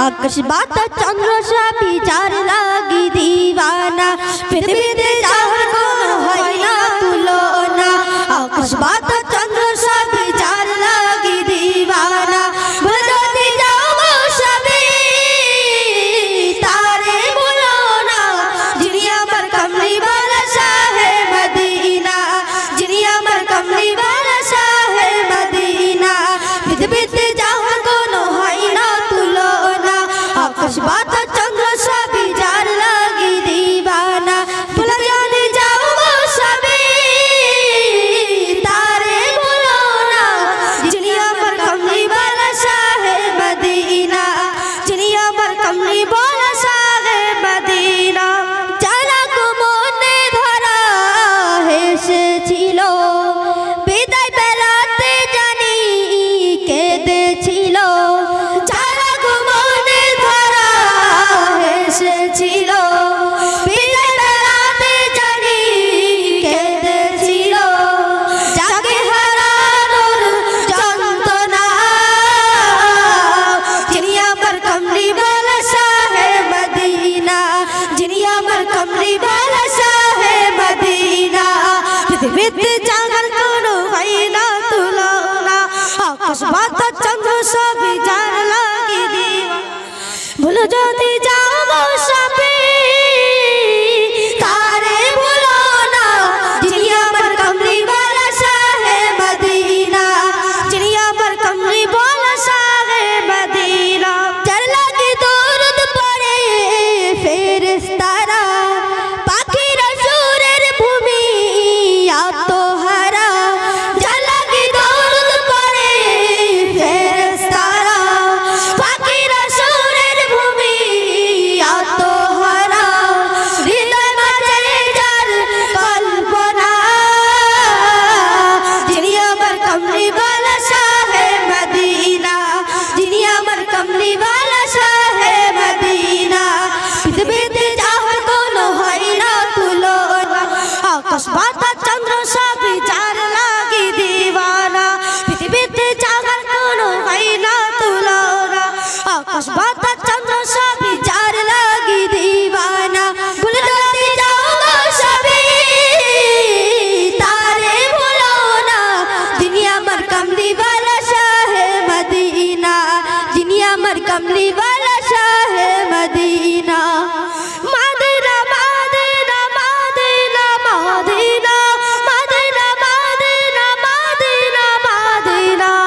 আকাশ বাতাস চন্দ্র সবই যার লাগি দিওয়ানা। পৃথিবীতে যাহার কোনো হয় না তুলনা, আকাশ বাতাস চন্দ্র সবই যার লাগি দিওয়ানা। ভজতে যাও সবে তারে বলো না, যিনি আমার কামলিওয়ালা শাহে মদিনা, যিনি আমার কামলিওয়ালা শাহে মদিনা। পৃথিবীতে যাহার কোনো হয় না তুলনা, আকাশ বাতাস চন্দ্র সবই যার লাগি দিওয়ানা। ভুলে জানে যাও সবে তারে যদি যাও সবে তারে ভুলো না যিনি আমার কমলি वाला শাহে মদিনা যিনি আমার কমলি वाला শাহে মদিনা যার লাগে দরুদ পড়ে ফেরেশতারা পাখিরা সুরের ভূমি আত্মহারা যার লাগে দরুদ পড়ে ফেরেশতারা পাখিরা সুরের ভূমি আত্মহারা হৃদয় মাঝে যার কল্পনা যিনি আমার কমলি वाला শাহে মদিনা যিনি আমার কমলি वाला শাহে মদিনা পৃথিবীতে যাহার কোনো হয় না তুলনা আকাশ বাতাস চন্দ্র সবই যার লাগি দিওয়ানা পৃথিবীতে যাহার কোনো হয় না তুলনা আকাশ বাতাস চন্দ্র সবই যার লাগি দিওয়ানা ভুলে যদি যাও সবে তারে ভুলো না যিনি আমার কমলি वाला শাহে মদিনা যিনি আমার কমলি वाला শাহে Medina Medina Medina Medina Medina Medina Medina Medina Medina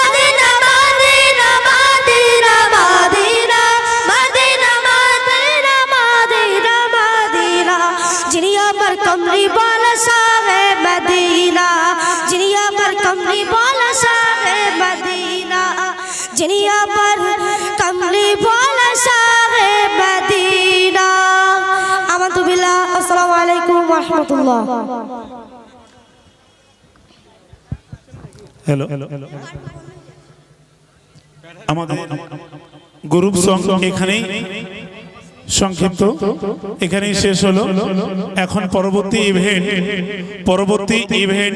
Medina Medina Medina Medina Medina Medina Medina Medina যিনি আমার কমলি वाला শাহে মদিনা যিনি আমার কমলি वाला শাহে মদিনা যিনি আমার কমলি वाला শাহে মদিনা আমাতু বিল্লাহ আসসালামু আলাইকুম ওয়া রাহমাতুল্লাহ হ্যালো আমাদের গ্রুপ সং এখানেই সংক্ষিপ্ত এখানেই শেষ হলো। এখন পরবর্তী ইভেন্ট